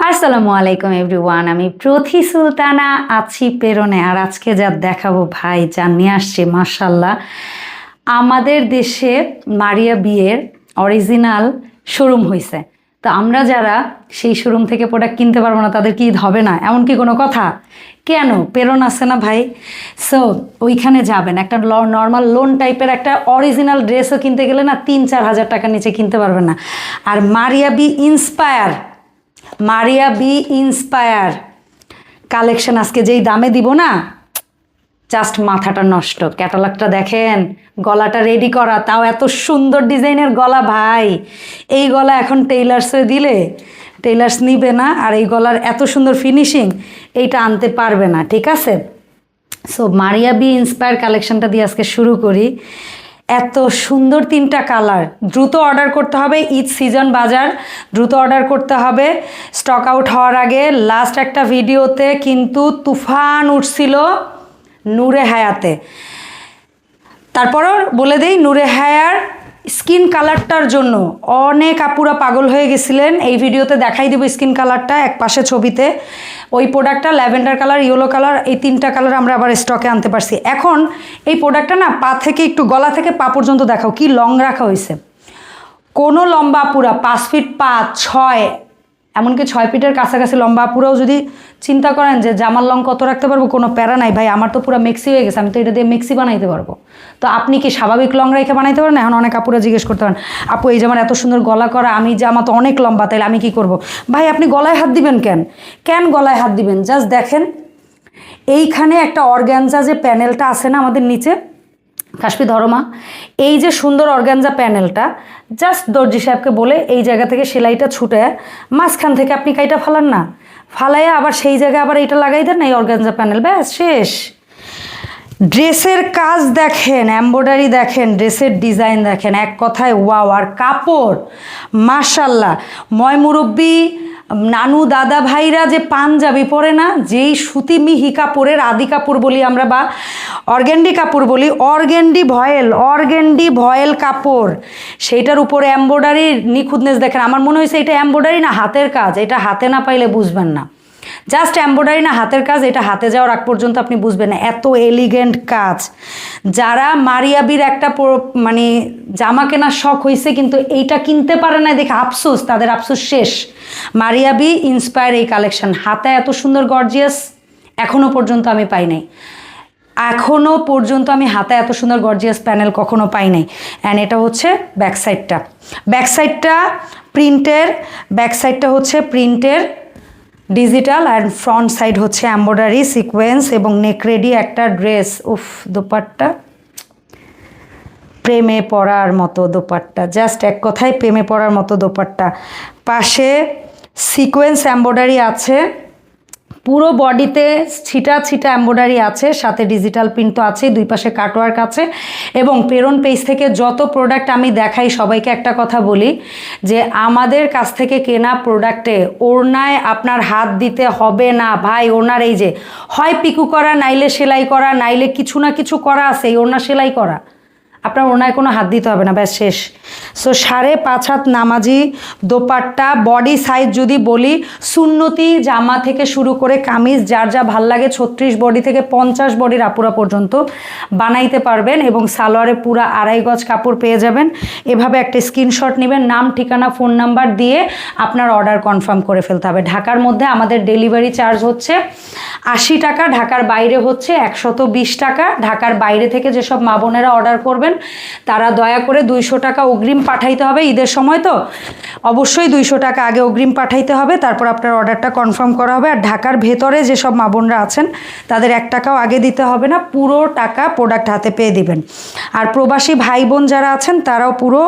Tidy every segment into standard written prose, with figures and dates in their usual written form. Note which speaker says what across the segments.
Speaker 1: আসসালামু আলাইকুম এভরিওয়ান, আমি প্রথি সুলতানা আছি পেরনে। আর আজকে যা দেখাবো ভাই, যা নিয়ে আসছি মাশাল্লাহ। আমাদের দেশে মারিয়া বিয়ের অরিজিনাল শোরুম হয়েছে, তো আমরা যারা সেই শোরুম থেকে প্রোডাক্ট কিনতে পারবো না তাদের কি ঈদ হবে না? এমন কি কোনো কথা? কেন, প্রেরণ আছে না ভাই। সো ওইখানে যাবেন, একটা নর্মাল লোন টাইপের একটা অরিজিনাল ড্রেসও কিনতে গেলে না 3-4 হাজার টাকার নিচে কিনতে পারবেন না। আর মারিয়া বি ইন্সপায়ার কালেকশন আজকে যেই দামে দিব না, জাস্ট মাথাটা নষ্ট। ক্যাটালগটা দেখেন, গলাটা রেডি করা, তাও এত সুন্দর ডিজাইনের গলা ভাই। এই গলা এখন টেইলার্সে দিলে টেইলার্স নিবে না, আর এই গলার এত সুন্দর ফিনিশিং এইটা আনতে পারবে না, ঠিক আছে? সো মারিয়া বি ইন্সপায়ার কালেকশনটা দিয়ে আজকে শুরু করি। এত সুন্দর 3টা কালার, দ্রুত অর্ডার করতে হবে। ঈদ সিজন বাজার, দ্রুত অর্ডার করতে হবে স্টক আউট হওয়ার আগে। লাস্ট একটা ভিডিওতে কিন্তু তুফান উঠছিল নূরে হায়াতে। তারপরও বলে দেই, নূরে হায়ার স্কিন কালারটার জন্য অনেক আপুরা পাগল হয়ে গেছিলেন। এই ভিডিওতে দেখাই দেবো স্কিন কালারটা, এক পাশে ছবিতে ওই প্রোডাক্টটা ল্যাভেন্ডার কালার, ইয়েলো কালার, এই 3টা কালার আমরা আবার স্টকে আনতে পারছি। এখন এই প্রোডাক্টটা না পা থেকে একটু, গলা থেকে পা পর্যন্ত দেখাও কি লং রাখা হয়েছে। কোনো লম্বা আপুরা 5 ফিট 5, 6, এমনকি 6 ফিটের কাছাকাছি লম্বা আপুরাও যদি চিন্তা করেন যে জামার লং কত রাখতে পারবো, কোনো প্যারা নাই ভাই। আমার তো পুরো মেক্সি হয়ে গেছে, আমি তো এটা দিয়ে মেক্সি বানাইতে পারবো। তো আপনি কি স্বাভাবিক লং রেখে বানাইতে পারেন? এখন অনেক আপুরা জিজ্ঞেস করতে পারেন, আপু এই জামার এত সুন্দর গলা করা, আমি জামা তো অনেক লম্বা, তাইলে আমি কি করব? ভাই আপনি গলায় হাত দিবেন কেন গলায় হাত দিবেন? জাস্ট দেখেন এইখানে একটা অর্গানজা যে প্যানেলটা আছে না আমাদের নিচে, কাশ্মীর ধরমা, এই যে সুন্দর অর্গানজা প্যানেলটা, জাস্ট দর্জি সাহেবকে বলে এই জায়গা থেকে সেলাইটা ছুটে মাঝখান থেকে আপনি কাইটা ফালান না, ফালাইয়া আবার সেই জায়গায় আবার এইটা লাগাই দেন না, এই অর্গানজা প্যানেল, ব্যাস শেষ। ড্রেসের কাজ দেখেন, এমব্রয়ডারি দেখেন, ড্রেসের ডিজাইন দেখেন, এক কথায় ওয়াও। আর কাপড় মাশাল্লাহ, ময়মুরব্বী নানু দাদা ভাইরা যে পাঞ্জাবি পরে না, যেই সুতি মিহি কাপড়ের আদি কাপড় বলি আমরা, বা অর্গেন্ডি কাপড় বলি, অর্গেন্ডি ভয়েল কাপড়, সেইটার উপরে এমব্রয়ডারির নিখুঁতনেস দেখেন। আমার মনে হয়েছে এটা এমব্রয়ডারি না হাতের কাজ, এটা হাতে না পাইলে বুঝবেন না। জাস্ট এমব্রয়ডারি না হাতের কাজ, এটা হাতে যাওয়ার আগ পর্যন্ত আপনি বুঝবেন না, এত এলিগেন্ট কাজ। যারা মারিয়াবির একটা মানে জামা কেনার শখ হয়েছে কিন্তু এইটা কিনতে পারে না দেখে আফসোস, তাদের আফসোস শেষ। মারিয়াবি ইন্সপায়ার এই কালেকশন, হাতে এত সুন্দর গর্জিয়াস এখনও পর্যন্ত আমি পাই নাই। এখনও পর্যন্ত আমি হাতে এত সুন্দর গর্জিয়াস প্যানেল কখনো পাই নাই। অ্যান্ড এটা হচ্ছে ব্যাকসাইডটা প্রিন্টের ডিজিটাল, অ্যান্ড ফ্রন্ট সাইড হচ্ছে এমব্রয়ডারি সিকোয়েন্স এবং নেক রেডি একটা ড্রেস। উফ, দোপাট্টা প্রেমে পড়ার মতো দোপাট্টা, জাস্ট এক কথায় প্রেমে পড়ার মতো দোপাট্টা। পাশে সিকোয়েন্স এমব্রয়ডারি আছে, পুরো বডিতে ছিটা এমব্রয়ডারি আছে, সাথে ডিজিটাল প্রিন্ট তো আছে, দুই পাশে কাটওয়ার্ক আছে। এবং প্রেরণ পেজ থেকে যত প্রোডাক্ট আমি দেখাই সবাইকে একটা কথা বলি যে আমাদের কাছ থেকে কেনা প্রোডাক্টে ওড়নায় আপনার হাত দিতে হবে না ভাই। ওড়নার এই যে হয় পিকু করা, নাইলে সেলাই করা, নাইলে কিছু না কিছু করা আছে, এই ওড়না সেলাই করা, আপনার ওনায় কোনো হাত দিতে হবে না, ব্যাস শেষ। সো 5.5 হাত নামাজি দোপাট্টা। বডি সাইজ যদি বলি, সুন্নতি জামা থেকে শুরু করে কামিজ যার যা ভাল লাগে 36 বডি থেকে 50 বডির আপুরা পর্যন্ত বানাইতে পারবেন। এবং সালোয়ারে পুরা 2.5 গজ কাপড় পেয়ে যাবেন। এভাবে একটা স্ক্রিনশট নেবেন, নাম ঠিকানা ফোন নাম্বার দিয়ে আপনার অর্ডার কনফার্ম করে ফেলতে হবে। ঢাকার মধ্যে আমাদের ডেলিভারি চার্জ হচ্ছে 80 টাকা, ঢাকার বাইরে হচ্ছে 120 টাকা। ঢাকার বাইরে থেকে যেসব মা বোনেরা অর্ডার করবেন তারা দয়া করে 200 টাকা অগ্রিম পাঠাইতে হবে। ঈদের সময় তো অবশ্যই 200 টাকা আগে অগ্রিম পাঠাইতে হবে, তারপর আপনার অর্ডারটা কনফার্ম করা হবে। আর ঢাকার ভেতরে যেসব মা বোনরা আছেন তাদের 1 টাকাও আগে দিতে হবে না, পুরো টাকা প্রোডাক্ট হাতে পেয়ে দিবেন। আর প্রবাসী ভাই বোন যারা আছেন তারাও পুরো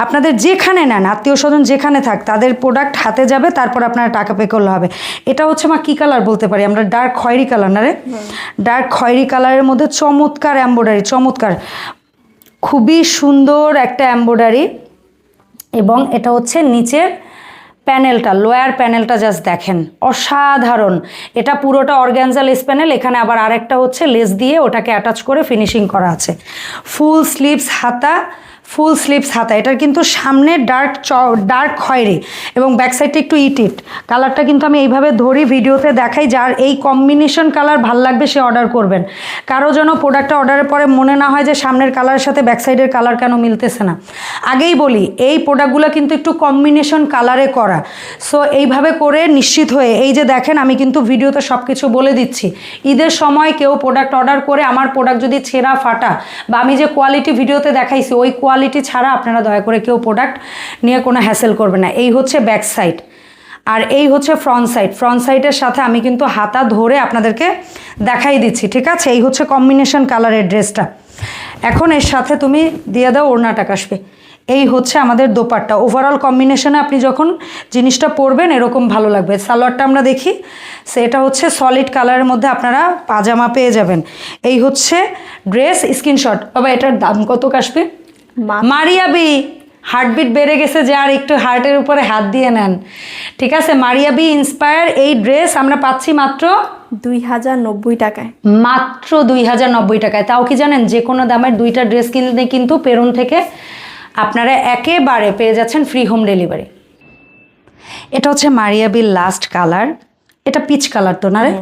Speaker 1: আপনাদের যেখানে নেন, আত্মীয় স্বজন যেখানে থাক, তাদের প্রোডাক্ট হাতে যাবে, তারপর আপনারা টাকা পে করলে হবে। এটা হচ্ছে মা কি কালার বলতে পারি আমরা, ডার্ক খয়েরি কালার না রে, ডার্ক খয়েরি কালারের মধ্যে চমৎকার এমব্রয়ডারি, চমৎকার, খুবই সুন্দর একটা এমব্রয়ডারি। এবং এটা হচ্ছে নিচের প্যানেলটা, লোয়ার প্যানেলটা জাস্ট দেখেন, অসাধারণ। এটা পুরোটা অর্গানজা লেস প্যানেল, এখানে আবার আরেকটা হচ্ছে লেস দিয়ে ওটাকে অ্যাটাচ করে ফিনিশিং করা আছে। ফুল স্লিভস হাতা, ফুল স্লিভস হাতা। এটার কিন্তু সামনে ডার্ক খয়েরি এবং ব্যাক সাইডটা একটু ইট কালারটা কিন্তু আমি এইভাবে ধরি ভিডিওতে দেখাই। যার এই কম্বিনেশন কালার ভাল লাগবে সে অর্ডার করবেন। কারো যেন প্রোডাক্টটা অর্ডারের পরে মনে না হয় যে সামনের কালারের সাথে ব্যাক সাইডের কালার কেন মিলতেছে না। আগেই বলি এই প্রোডাক্টগুলো কিন্তু একটু কম্বিনেশন কালারে করা। সো এইভাবে করে নিশ্চিত হয়ে এই যে দেখেন আমি কিন্তু ভিডিওতে সব কিছু বলে দিচ্ছি। ঈদের সময় কেউ প্রোডাক্ট অর্ডার করে আমার প্রোডাক্ট যদি ছেঁড়া ফাটা বা আমি যে কোয়ালিটি ভিডিওতে দেখাইছি ওই কোয়ালিটি ছাড়া আপনারা দয়া করে কেউ প্রোডাক্ট নিয়ে কোনো হ্যাসেল করবে না। এই হচ্ছে ব্যাক সাইড আর এই হচ্ছে ফ্রন্ট সাইড। ফ্রন্ট সাইডের সাথে আমি কিন্তু হাতা ধরে আপনাদেরকে দেখাই দিচ্ছি, ঠিক আছে? এই হচ্ছে কম্বিনেশন কালারের ড্রেসটা। এখন এর সাথে তুমি দিয়ে দাও ওড়নাটা কাশবে। এই হচ্ছে আমাদের দোপাট্টা। ওভারঅল কম্বিনেশনে আপনি যখন জিনিসটা পরবেন এরকম ভালো লাগবে। সালোয়ারটা আমরা দেখি, সেটা হচ্ছে সলিড কালারের মধ্যে আপনারা পাজামা পেয়ে যাবেন। এই হচ্ছে ড্রেস। স্ক্রিনশট বাবা। এটার দাম কত কাশবে? মারিয়াবি হার্টবিট বেড়ে গেছে যে আর একটু হার্টের উপরে হাত দিয়ে নেন, ঠিক আছে? মারিয়াবি ইন্সপায়ার এই ড্রেস আমরা পাচ্ছি মাত্র
Speaker 2: 2090 টাকায়।
Speaker 1: মাত্র 2090 টাকায়। তাও কি জানেন, যে কোনো দামের দুইটা ড্রেস কিনলে কিন্তু পেরন থেকে আপনারা একেবারে পেয়ে যাচ্ছেন ফ্রি হোম ডেলিভারি। এটা হচ্ছে মারিয়াবির লাস্ট কালার। এটা পিচ কালার তো না রে?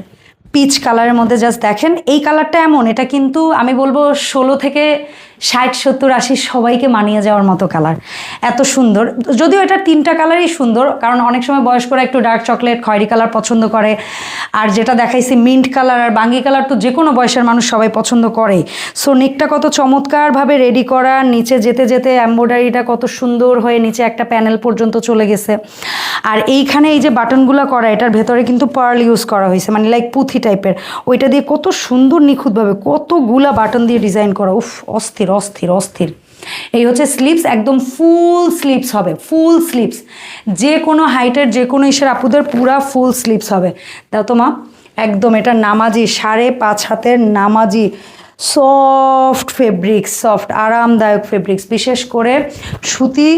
Speaker 1: পিচ কালারের মধ্যে জাস্ট দেখেন এই কালারটা এমন, এটা কিন্তু আমি বলবো 16 থেকে 60, 70, 80 সবাইকে মানিয়ে যাওয়ার মতো কালার। এত সুন্দর, যদিও এটা তিনটা কালারই সুন্দর, কারণ অনেক সময় বয়স্করা একটু ডার্ক চকলেট খয়েরি কালার পছন্দ করে। আর যেটা দেখাইছি মিন্ট কালার আর বাঙ্গি কালার তো যে কোনো বয়সের মানুষ সবাই পছন্দ করে। সো নেকটা কত চমৎকারভাবে রেডি করা, নিচে যেতে যেতে এমব্রয়ডারিটা কত সুন্দর হয়ে নিচে একটা প্যানেল পর্যন্ত চলে গেছে। আর এইখানে এই যে বাটনগুলো করা, এটার ভেতরে কিন্তু পার্ল ইউজ করা হয়েছে, মানে লাইক পুঁথি টাইপের। ওইটা দিয়ে কত সুন্দর নিখুঁতভাবে কতগুলা বাটন দিয়ে ডিজাইন করা। উফ, অস্থির অস্থির অস্থির। এই হচ্ছে স্লিভস, একদম ফুল স্লিভস হবে, ফুল স্লিভস। যে কোনো হাইটের যে কোনো ইসের আপুদের পুরা ফুল স্লিভস হবে। দাও তো মা। একদম এটা নামাজি 5.5 হাতের নামাজি সফট ফেব্রিক্স, সফট আরামদায়ক ফেব্রিক্স। বিশেষ করে সুতি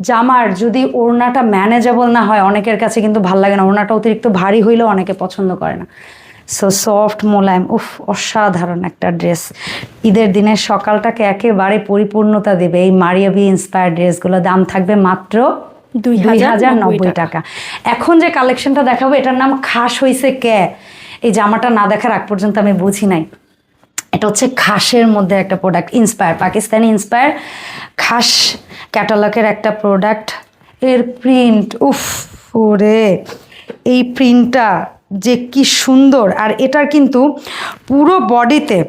Speaker 1: জামার যদি ওড়নাটা ম্যানেজেবল না হয় অনেকের কাছে কিন্তু ভাল লাগে না। ওড়নাটা অতিরিক্ত ভারী হইলেও অনেকে পছন্দ করে না। সো সফট মোলায়েম, উফ অসাধারণ একটা ড্রেস। ঈদের দিনের সকালটাকে একেবারে পরিপূর্ণতা দেবে এই মারিয়াবি ইন্সপায়ার্ড ড্রেসগুলো। দাম থাকবে মাত্র 2090 টাকা। এখন যে কালেকশনটা দেখাবো এটার নাম খাস হইছে কে, এই জামাটা না দেখার আগ পর্যন্ত আমি বুঝি নাই। এটা হচ্ছে খাসের মধ্যে একটা প্রোডাক্ট, ইন্সপায়ার, পাকিস্তানি ইন্সপায়ার খাস ক্যাটালগের একটা প্রোডাক্ট। এর প্রিন্ট, উফ ওরে, এই প্রিন্টটা যে কি সুন্দর। আর এটার কিন্তু পুরো বডিতে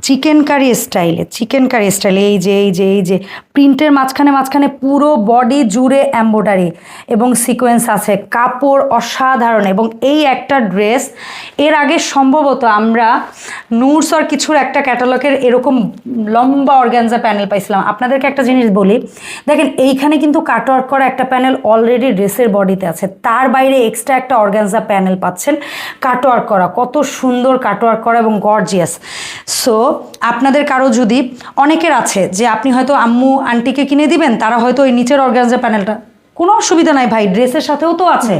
Speaker 1: চিকেন কারি স্টাইলে এই যে প্রিন্টের মাঝখানে পুরো বডি জুড়ে এমব্রয়ডারি এবং সিকোয়েন্স আছে। কাপড় অসাধারণ। এবং এই একটা ড্রেস এর আগে সম্ভবত আমরা নুরস আর কিছুর একটা ক্যাটালগের এরকম লম্বা অর্গানজা প্যানেল পাইছিলাম। আপনাদেরকে একটা জিনিস বলি, দেখেন এইখানে কিন্তু কাটওয়ার্ক করা একটা প্যানেল অলরেডি ড্রেসের বডিতে আছে, তার বাইরে এক্সট্রা একটা অর্গানজা প্যানেল পাচ্ছেন কাটওয়ার্ক করা। কত সুন্দর কাটওয়ার্ক করা এবং গর্জিয়াস। সো আপনাদের কারো যদি, অনেকের আছে যে আপনি হয়তো আম্মু আন্টিকে কিনে দিবেন, তারা হয়তো ওই নিচের অর্গানজা প্যানেলটা, কোনো অসুবিধা নাই ভাই, ড্রেসের সাথেও তো আছে,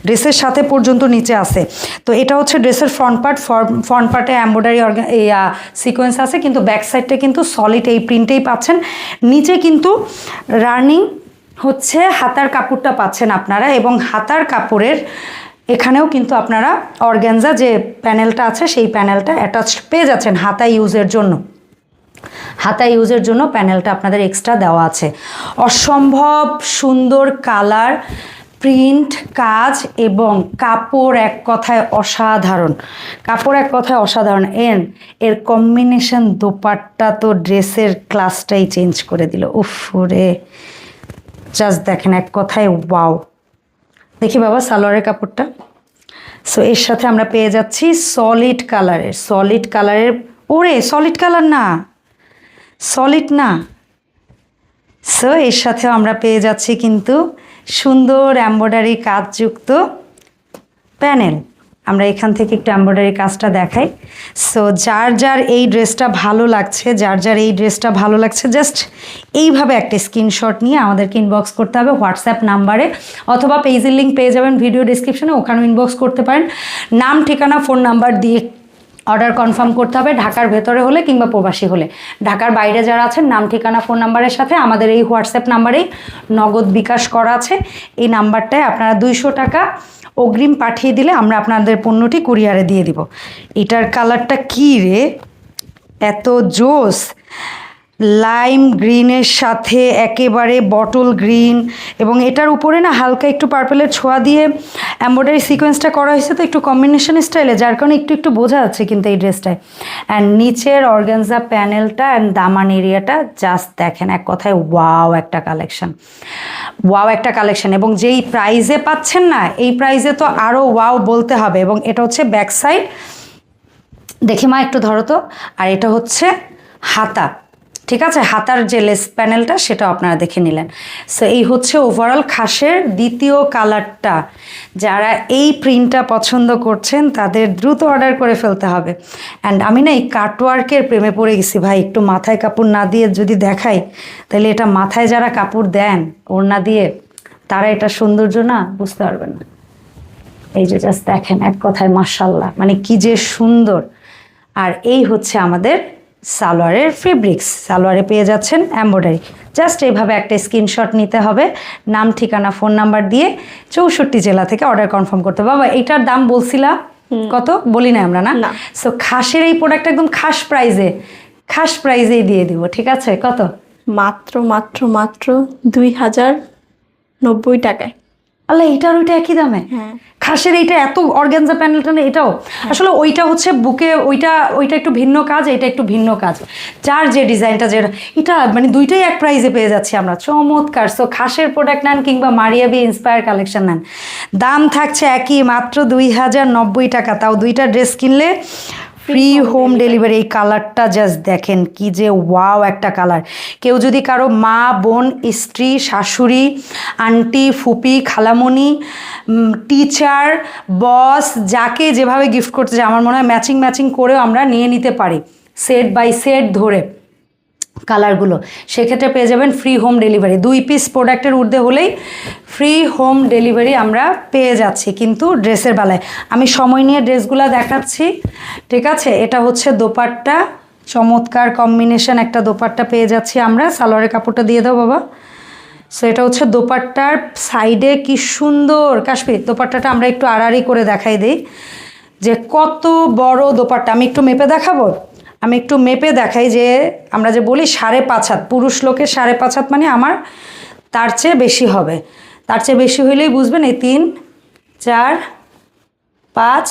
Speaker 1: ড্রেসের সাথে পর্যন্ত নিচে আছে। তো এটা হচ্ছে ড্রেসের ফ্রন্ট পার্টে এমব্রয়ডারি সিকোয়েন্স আছে, কিন্তু ব্যাক সাইডটা কিন্তু সলিড এই প্রিন্টেই পাচ্ছেন। নিচে কিন্তু রানিং হচ্ছে হাতার কাপড়টা পাচ্ছেন আপনারা, এবং হাতার কাপড়ের এখানেও কিন্তু আপনারা অর্গানজা যে প্যানেলটা আছে সেই প্যানেলটা অ্যাটাচড পেয়ে যাচ্ছেন হাতা ইউজের জন্য। হাতা ইউজের জন্য প্যানেলটা আপনাদের এক্সট্রা দেওয়া আছে। অসম্ভব সুন্দর কালার, প্রিন্ট, কাজ এবং কাপড় এক কথায় অসাধারণ। এর কম্বিনেশন দোপাট্টা তো ড্রেসের ক্লাসটাই চেঞ্জ করে দিল। উফ রে, জাস্ট দেখেন, এক কথায় ওয়াও। দেখি বাবা সালোয়ারের কাপড়টা। সো এর সাথে আমরা পেয়ে যাচ্ছি সলিড কালারের ওরে সলিড কালার না, সলিড না। সো এর সাথেও আমরা পেয়ে যাচ্ছি কিন্তু সুন্দর এমব্রয়ডারি কাজযুক্ত প্যানেল। আমরা এখান থেকে একটু এমব্রয়ডারি কাজটা দেখাই। সো যার এই ড্রেসটা ভালো লাগছে জাস্ট এইভাবে একটা স্ক্রিনশট নিয়ে আমাদেরকে ইনবক্স করতে হবে হোয়াটসঅ্যাপ নাম্বারে, অথবা পেজের লিঙ্ক পেয়ে যাবেন ভিডিও ডিসক্রিপশনে, ওখানেও ইনবক্স করতে পারেন। নাম, ঠিকানা, ফোন নাম্বার দিয়ে অর্ডার কনফার্ম করতে হবে ঢাকার ভেতরে হলে কিংবা প্রবাসী হলে। ঢাকার বাইরে যারা আছেন নাম ঠিকানা ফোন নাম্বারের সাথে আমাদের এই হোয়াটসঅ্যাপ নাম্বারেই নগদ বিকাশ করা আছে, এই নাম্বারটায় আপনারা 200 টাকা অগ্রিম পাঠিয়ে দিলে আমরা আপনাদের পণ্যটি কুরিয়ারে দিয়ে দিব। এটার কালারটা কী রে, এত জোস, লাইম গ্রিনের সাথে একেবারে বটল গ্রিন, এবং এটার উপরে না হালকা একটু পার্পেলের ছোঁয়া দিয়ে এমব্রয়ডারি সিকোয়েন্সটা করা হয়েছে, তো একটু কম্বিনেশন স্টাইলে, যার কারণে একটু একটু বোঝা যাচ্ছে কিন্তু এই ড্রেসটায়। অ্যান্ড নিচের অর্গানজা প্যানেলটা অ্যান্ড দামান এরিয়াটা জাস্ট দেখেন, এক কথায় ওয়াও একটা কালেকশন, ওয়াও একটা কালেকশন। এবং যেই প্রাইজে পাচ্ছেন না, এই প্রাইজে তো আরও ওয়াও বলতে হবে। এবং এটা হচ্ছে ব্যাক সাইড, দেখি মা একটু ধরো তো, আর এটা হচ্ছে হাতা, ঠিক আছে, হাতার যে লেস প্যানেলটা সেটা আপনারা দেখে নিলেন। সো এই হচ্ছে ওভারঅল খাসের দ্বিতীয় কালারটা। যারা এই প্রিন্টটা পছন্দ করছেন তাদের দ্রুত অর্ডার করে ফেলতে হবে। অ্যান্ড আমি না এই কাটওয়ার্কের প্রেমে পড়ে গেছি ভাই, একটু মাথায় কাপড় না দিয়ে যদি দেখাই, তাহলে এটা মাথায় যারা কাপড় দেন ওড়না দিয়ে, তারা এটা সৌন্দর্য না বুঝতে পারবেন না। এই যে জাস্ট দেখেন, এক কথায় মাশাল্লাহ, মানে কি যে সুন্দর। আর এই হচ্ছে আমাদের সালোয়ারের ফেব্রিক্স, সালোয়ারে পেয়ে যাচ্ছেন এমব্রয়ডারি। জাস্ট এইভাবে একটা স্ক্রিনশট নিতে হবে, নাম ঠিকানা ফোন নাম্বার দিয়ে 64 জেলা থেকে অর্ডার কনফার্ম করতে হবে। বাবা এইটার দাম বলছিলা কত, বলি না আমরা, না? সো খাসের এই প্রোডাক্ট একদম খাস প্রাইজেই দিয়ে দিব, ঠিক আছে? কত?
Speaker 2: মাত্র মাত্র মাত্র 2090 টাকায়।
Speaker 1: আল্লাহ, এইটার ওইটা একই দামে?
Speaker 2: হ্যাঁ।
Speaker 1: খাসের এইটা এত অর্গানজা প্যানেলটা না, এটাও আসলে ওইটা হচ্ছে বুকে, ওইটা একটু ভিন্ন কাজ, এটা একটু ভিন্ন কাজ, যার যে ডিজাইনটা যেটা, এটা মানে দুইটাই এক প্রাইজে পেয়ে যাচ্ছি আমরা, চমৎকার। সো খাসের প্রোডাক্ট নেন কিংবা মারিয়াবি ইন্সপায়ার কালেকশন নেন, দাম থাকছে একই, মাত্র 2090 টাকা। তাও দুইটা ড্রেস কিনলে ফ্রি হোম ডেলিভারি। এই কালারটা জাস্ট দেখেন, কি যে ওয়াও একটা কালার। কেউ যদি কারো মা, বোন, স্ত্রী, শাশুড়ি, আন্টি, ফুপি, খালামণি, টিচার, বস, যাকে যেভাবে গিফট করতে চায়, আমার মনে হয় ম্যাচিং করেও আমরা নিয়ে নিতে পারি, সেট বাই সেট ধরে কালারগুলো। সেক্ষেত্রে পেয়ে যাবেন ফ্রি হোম ডেলিভারি। 2 পিস প্রোডাক্টের ঊর্ধ্বে হলেই ফ্রি হোম ডেলিভারি আমরা পেয়ে যাচ্ছি। কিন্তু ড্রেসের বেলায় আমি সময় নিয়ে ড্রেসগুলো দেখাচ্ছি, ঠিক আছে? এটা হচ্ছে দোপাট্টা, চমৎকার কম্বিনেশন একটা দোপাট্টা পেয়ে যাচ্ছি আমরা। সালোয়ারের কাপড়টা দিয়ে দাও বাবা। সো এটা হচ্ছে দোপাট্টার সাইডে কি সুন্দর কাশ্মীর। দোপাট্টাটা আমরা একটু আড়াআড়ি করে দেখাই দিই যে কত বড় দোপাট্টা। আমি একটু মেপে দেখাই যে আমরা যে বলি 5.5 হাত, পুরুষ লোকের 5.5 হাত মানে আমার তার চেয়ে বেশি হবে। তার চেয়ে বেশি হইলেই বুঝবেন এই 3, 4, 5,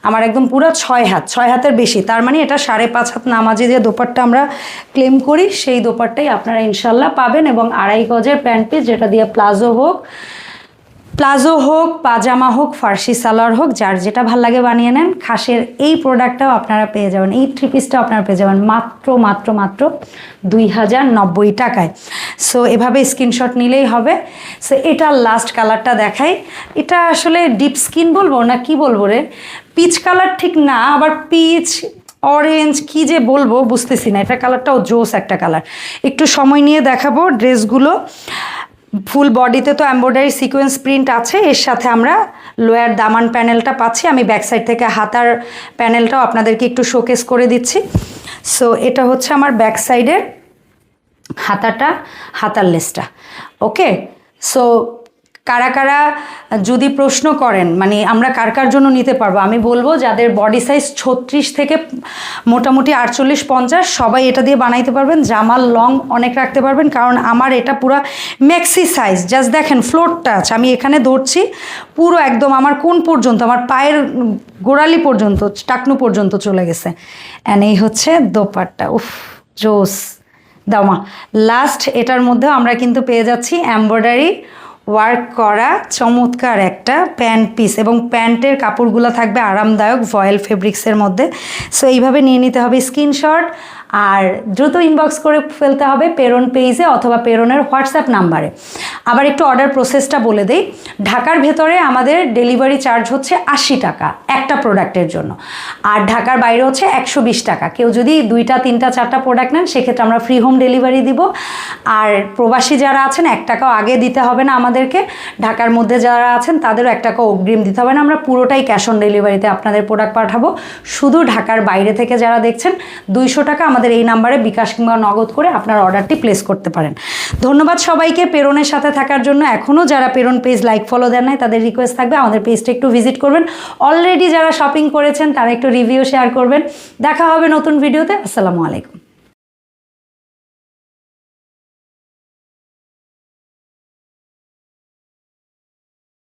Speaker 1: আমার একদম পুরো 6 হাত, 6 হাতের বেশি। তার মানে এটা 5.5 হাত নামাজে যে দোপাট্টা আমরা ক্লেম করি, সেই দোপাট্টাই আপনারা ইনশাল্লাহ পাবেন। এবং 2.5 গজের প্যান্ট পিস, যেটা দিয়ে প্লাজো হোক, পাজামা হোক, ফার্সি সালোয়ার হোক, যার যেটা ভাল লাগে বানিয়ে নেন। খাসের এই প্রোডাক্টটাও আপনারা পেয়ে যাবেন, এই 3 পিসটাও আপনারা পেয়ে যাবেন মাত্র 2090 টাকায়। সো এভাবে স্ক্রিনশট নিলেই হবে। সো এটা লাস্ট কালারটা দেখাই। এটা আসলে ডিপ স্কিন বলবো না কি বলবো রে, পিচ কালার ঠিক না, আবার পিচ অরেঞ্জ কি যে বলবো বুঝতেছি না। এটা কালারটাও জোস একটা কালার। একটু সময় নিয়ে দেখাবো ড্রেসগুলো। ফুল বডিতে তো এমব্রয়ডারি সিকোয়েন্স প্রিন্ট আছে, এর সাথে আমরা লোয়ার দামান প্যানেলটা পাচ্ছি। আমি ব্যাক সাইড থেকে হাতার প্যানেলটাও আপনাদেরকে একটু শোকেস করে দিচ্ছি। সো এটা হচ্ছে আমার ব্যাক সাইডের হাতার লেসটা। ওকে, সো কারা যদি প্রশ্ন করেন মানে আমরা কার জন্য নিতে পারবো, আমি বলবো যাদের বডি সাইজ 36 থেকে মোটামুটি 48-50 সবাই এটা দিয়ে বানাইতে পারবেন। জামার লং অনেক রাখতে পারবেন, কারণ আমার এটা পুরো ম্যাক্সি সাইজ। জাস্ট দেখেন ফ্লোর টাচ, আমি এখানে ধরছি পুরো একদম আমার কোন পর্যন্ত, আমার পায়ের গোড়ালি পর্যন্ত, টাকনু পর্যন্ত চলে গেছে। অ্যান্ড এই হচ্ছে দোপাট্টা, উফ জোস। দামা লাস্ট এটার মধ্যেও আমরা কিন্তু পেয়ে যাচ্ছি এমব্রয়ডারি ওয়ার্ক করা চমৎকার একটা প্যান্ট পিস, এবং প্যান্টের কাপড়গুলো থাকবে আরামদায়ক ভয়েল ফেব্রিক্সের মধ্যে। সো এইভাবে নিয়ে নিতে হবে স্ক্রিনশট, আর দ্রুত ইনবক্স করে ফেলতে হবে পেরন পেজে অথবা পেরনের হোয়াটসঅ্যাপ নাম্বারে। আবার একটু অর্ডার প্রসেসটা বলে দিই। ঢাকার ভেতরে আমাদের ডেলিভারি চার্জ হচ্ছে 80 টাকা একটা প্রোডাক্টের জন্য, আর ঢাকার বাইরে হচ্ছে 120 টাকা। কেউ যদি 2টা 3টা 4টা প্রোডাক্ট নেন সেক্ষেত্রে আমরা ফ্রি হোম ডেলিভারি দিব। আর প্রবাসী যারা আছেন 1 টাকাও আগে দিতে হবে না আমাদের আমাদেরকে। ঢাকার মধ্যে যারা আছেন তাদেরও 1 টাকা অগ্রিম দিতে হবে না, আমরা পুরোটাই ক্যাশ অন ডেলিভারিতে আপনাদের প্রোডাক্ট পাঠাবো। শুধু ঢাকার বাইরে থেকে যারা দেখছেন 200 টাকা আমাদের এই নাম্বারে বিকাশ কিংবা নগদ করে আপনার অর্ডারটি প্লেস করতে পারেন। ধন্যবাদ সবাইকে পেরনের সাথে থাকার জন্য। এখনও যারা পেরন পেজ লাইক ফলো দেন নাই তাদের রিকোয়েস্ট থাকবে আমাদের পেজটা একটু ভিজিট করবেন। অলরেডি যারা শপিং করেছেন তারা একটু রিভিউ শেয়ার করবেন। দেখা হবে নতুন ভিডিওতে। আসসালামু আলাইকুম।